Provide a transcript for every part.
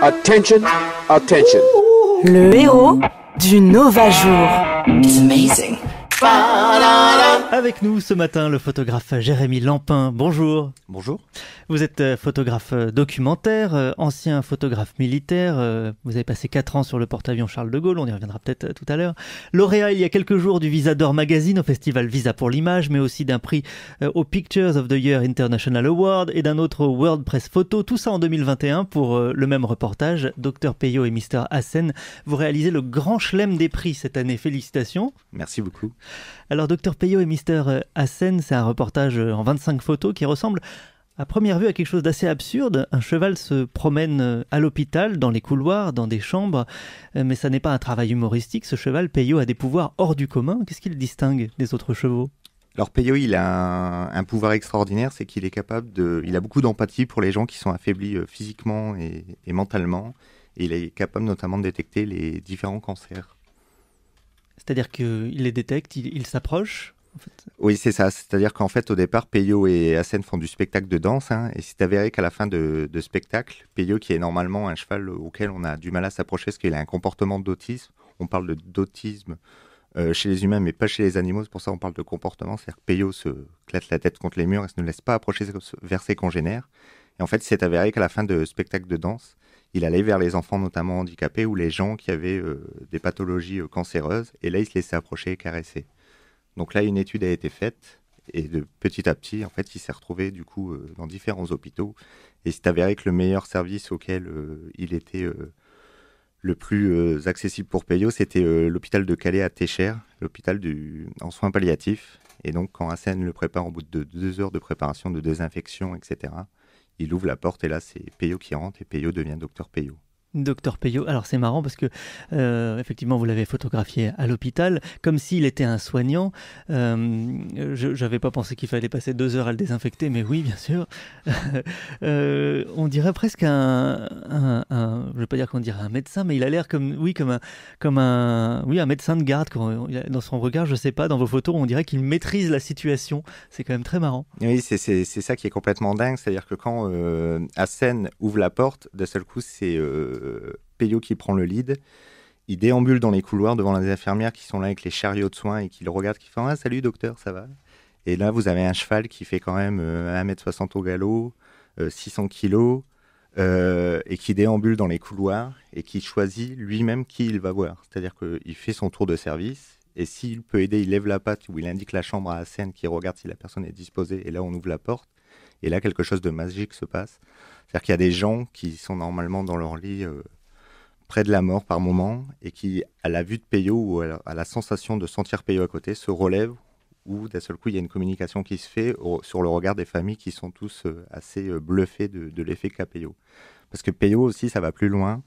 Attention, attention. Le héros du Nova Jour. It's amazing. Avec nous ce matin, le photographe Jérémy Lampin. Bonjour. Bonjour. Vous êtes photographe documentaire, ancien photographe militaire. Vous avez passé 4 ans sur le porte-avions Charles de Gaulle, on y reviendra peut-être tout à l'heure. Lauréat il y a quelques jours du Visa d'Or Magazine au festival Visa pour l'image, mais aussi d'un prix au Pictures of the Year International Award et d'un autre au World Press Photo. Tout ça en 2021 pour le même reportage. Dr Peyo et Mr Hassen, vous réalisez le grand chelem des prix cette année. Félicitations. Merci beaucoup. Alors Dr Peyo et Mr Hassen, c'est un reportage en 25 photos qui ressemble à première vue à quelque chose d'assez absurde. Un cheval se promène à l'hôpital, dans les couloirs, dans des chambres, mais ça n'est pas un travail humoristique. Ce cheval, Peyo, a des pouvoirs hors du commun. Qu'est-ce qui le distingue des autres chevaux ? Alors Peyo, il a un pouvoir extraordinaire, c'est qu'il est capable il a beaucoup d'empathie pour les gens qui sont affaiblis physiquement et mentalement. Et il est capable notamment de détecter les différents cancers. C'est-à-dire qu'il les détecte, il s'approche en fait. Oui, c'est ça. C'est-à-dire qu'en fait, au départ, Peyo et Hassen font du spectacle de danse. Et c'est avéré qu'à la fin de spectacle, Peyo, qui est normalement un cheval auquel on a du mal à s'approcher parce qu'il a un comportement d'autisme, on parle d'autisme chez les humains, mais pas chez les animaux. C'est pour ça qu'on parle de comportement. C'est-à-dire que Peyo se clatte la tête contre les murs et ne laisse pas approcher vers ses congénères. Et en fait, c'est avéré qu'à la fin de spectacle de danse, il allait vers les enfants notamment handicapés ou les gens qui avaient des pathologies cancéreuses. Et là, il se laissait approcher et caresser. Donc là, une étude a été faite et de petit à petit, en fait, il s'est retrouvé du coup dans différents hôpitaux. Et c'est avéré que le meilleur service auquel il était le plus accessible pour Peyo, c'était l'hôpital de Calais à Técher, l'hôpital en soins palliatifs. Et donc, quand Hassen le prépare au bout de 2 heures de préparation, de désinfection, etc., il ouvre la porte et là, c'est Peyo qui rentre et Peyo devient Dr Peyo. Docteur Peyo, alors c'est marrant parce que effectivement vous l'avez photographié à l'hôpital comme s'il était un soignant. Je n'avais pas pensé qu'il fallait passer 2 heures à le désinfecter, mais oui bien sûr. On dirait presque je vais pas dire qu'on dirait un médecin, mais il a l'air comme un médecin de garde. Dans son regard, je sais pas, dans vos photos, on dirait qu'il maîtrise la situation. C'est quand même très marrant. Oui, c'est ça qui est complètement dingue, c'est-à-dire que quand Hassen ouvre la porte, d'un seul coup c'est Peyo qui prend le lead, il déambule dans les couloirs devant les infirmières qui sont là avec les chariots de soins et qui le regardent, qui font « Ah salut docteur, ça va ?» Et là vous avez un cheval qui fait quand même 1m60 au galop, 600 kilos, et qui déambule dans les couloirs et qui choisit lui-même qui il va voir. C'est-à-dire qu'il fait son tour de service et s'il peut aider, il lève la patte ou il indique la chambre à Hassen qui regarde si la personne est disposée et là on ouvre la porte et là quelque chose de magique se passe. C'est-à-dire qu'il y a des gens qui sont normalement dans leur lit près de la mort par moment et qui, à la vue de Peyo ou à la sensation de sentir Peyo à côté, se relèvent ou d'un seul coup, il y a une communication qui se fait sur le regard des familles qui sont tous assez bluffés de l'effet qu'a Peyo. Parce que Peyo aussi, ça va plus loin.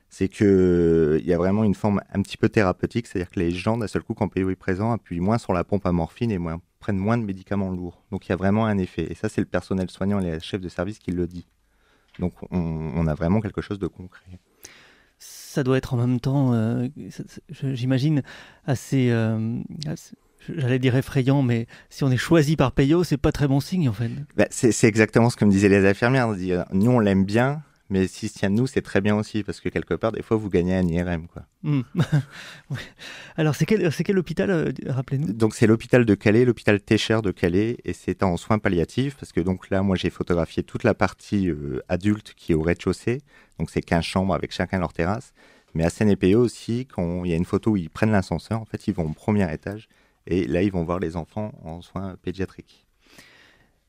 C'est qu'il y a vraiment une forme un petit peu thérapeutique. C'est-à-dire que les gens, d'un seul coup, quand Peyo est présent, appuient moins sur la pompe à morphine et prennent moins de médicaments lourds. Donc il y a vraiment un effet. Et ça, c'est le personnel soignant et les chefs de service qui le dit. Donc on a vraiment quelque chose de concret. Ça doit être en même temps, j'imagine, assez, j'allais dire effrayant, mais si on est choisi par Peyo, c'est pas très bon signe en fait. C'est exactement ce que me disaient les infirmières. Nous, on l'aime bien, mais s'il se tient de nous, c'est très bien aussi, parce que quelque part, des fois, vous gagnez un IRM, quoi. Ouais. Alors, c'est quel hôpital, rappelez-nous ? Donc, c'est l'hôpital de Calais, l'hôpital Técher de Calais, et c'est en soins palliatifs, parce que donc là, moi, j'ai photographié toute la partie adulte qui est au rez-de-chaussée, donc c'est 15 chambres avec chacun leur terrasse, mais à Hassen et Peyo aussi, quand il y a une photo où ils prennent l'ascenseur, en fait, ils vont au premier étage, et là, ils vont voir les enfants en soins pédiatriques.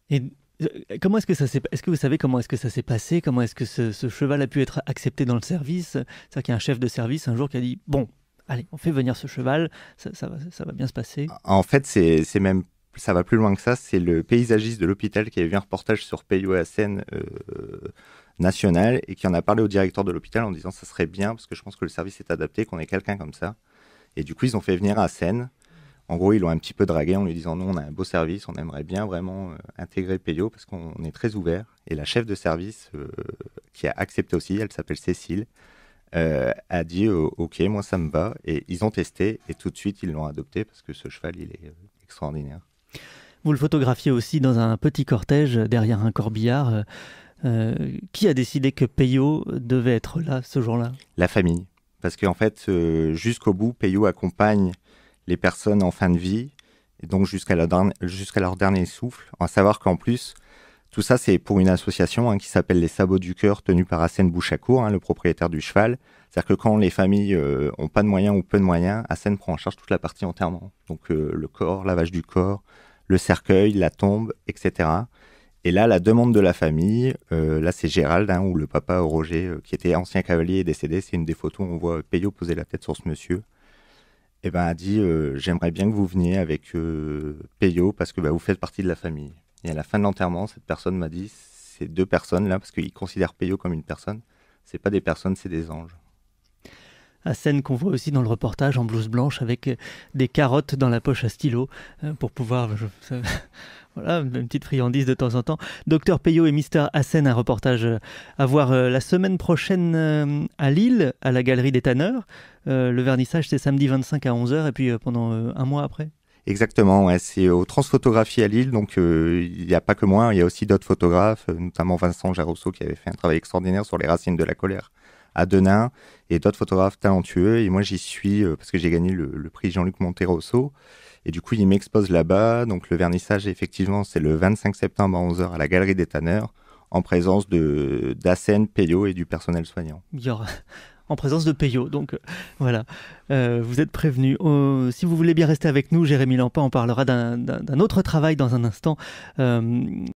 Et comment est-ce que vous savez comment est-ce que ça s'est passé ? Comment est-ce que ce cheval a pu être accepté dans le service ? C'est-à-dire qu'il y a un chef de service un jour qui a dit « Bon, allez, on fait venir ce cheval, ça va bien se passer. » En fait, c'est même, ça va plus loin que ça. C'est le paysagiste de l'hôpital qui avait vu un reportage sur Peyo et Hassen national et qui en a parlé au directeur de l'hôpital en disant « Ça serait bien parce que je pense que le service est adapté, qu'on ait quelqu'un comme ça. » Et du coup, ils ont fait venir Hassen. En gros, ils l'ont un petit peu dragué en lui disant « Non, on a un beau service, on aimerait bien vraiment intégrer Peyo parce qu'on est très ouvert. » Et la chef de service qui a accepté aussi, elle s'appelle Cécile, a dit « Ok, moi ça me va. » Et ils ont testé et tout de suite, ils l'ont adopté parce que ce cheval, il est extraordinaire. Vous le photographiez aussi dans un petit cortège derrière un corbillard. Qui a décidé que Peyo devait être là ce jour-là? La famille. Parce qu'en fait, jusqu'au bout, Peyo accompagne les personnes en fin de vie, et donc jusqu'à leur dernier souffle. À savoir qu'en plus, tout ça, c'est pour une association qui s'appelle les Sabots du Cœur, tenue par Hassen Bouchakour, le propriétaire du cheval. C'est-à-dire que quand les familles ont pas de moyens ou peu de moyens, Hassen prend en charge toute la partie enterrement. Donc le corps, lavage du corps, le cercueil, la tombe, etc. Et là, la demande de la famille, là c'est Gérald, ou le papa Roger, qui était ancien cavalier et décédé. C'est une des photos où on voit Peyo poser la tête sur ce monsieur. Et a dit j'aimerais bien que vous veniez avec Peyo parce que vous faites partie de la famille. Et à la fin de l'enterrement, cette personne m'a dit ces deux personnes là, parce qu'ils considèrent Peyo comme une personne, c'est pas des personnes, c'est des anges. Hassen qu'on voit aussi dans le reportage en blouse blanche avec des carottes dans la poche à stylo pour pouvoir voilà, une petite friandise de temps en temps. Docteur Peyo et Mister Hassen, un reportage à voir la semaine prochaine à Lille, à la Galerie des Tanneurs. Le vernissage, c'est samedi 25 à 11h et puis pendant un mois après. Exactement, ouais, c'est au Transphotographie à Lille, donc il n'y a pas que moi, il y a aussi d'autres photographes, notamment Vincent Jarosso qui avait fait un travail extraordinaire sur les racines de la colère à Denain, et d'autres photographes talentueux, et moi j'y suis parce que j'ai gagné le prix Jean-Luc Monterosso, et du coup il m'expose là-bas, donc le vernissage effectivement c'est le 25 septembre à 11h à la Galerie des Tanneurs, en présence d'Hassen, Peyo et du personnel soignant. Il y aura... en présence de Peyo, donc voilà, vous êtes prévenus. Si vous voulez bien rester avec nous, Jérémy Lampin en parlera d'un autre travail dans un instant.